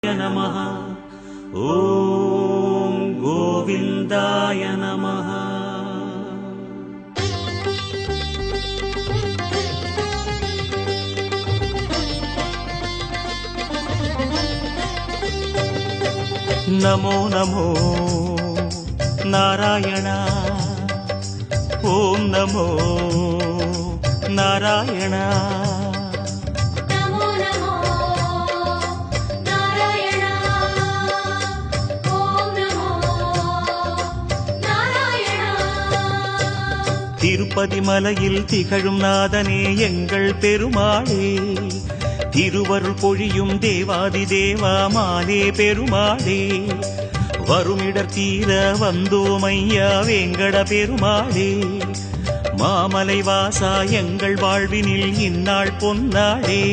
நமः. ஓம் கோவிந்தாய நமः. நமோ நமோ நாராயண. ஓம் நமோ நாராயண. திருப்பதி மலையில் திகழும் நாதனே எங்கள் பெருமாளே, திருவருள் பொழியும் தேவாதி தேவா மாலே பெருமாளே, வருமிடர் தீர வந்தோமையா வேங்கட பெருமாளே, மாமலை வாசா எங்கள் வாழ்வினில் இந்நாள் பொன்னாளே.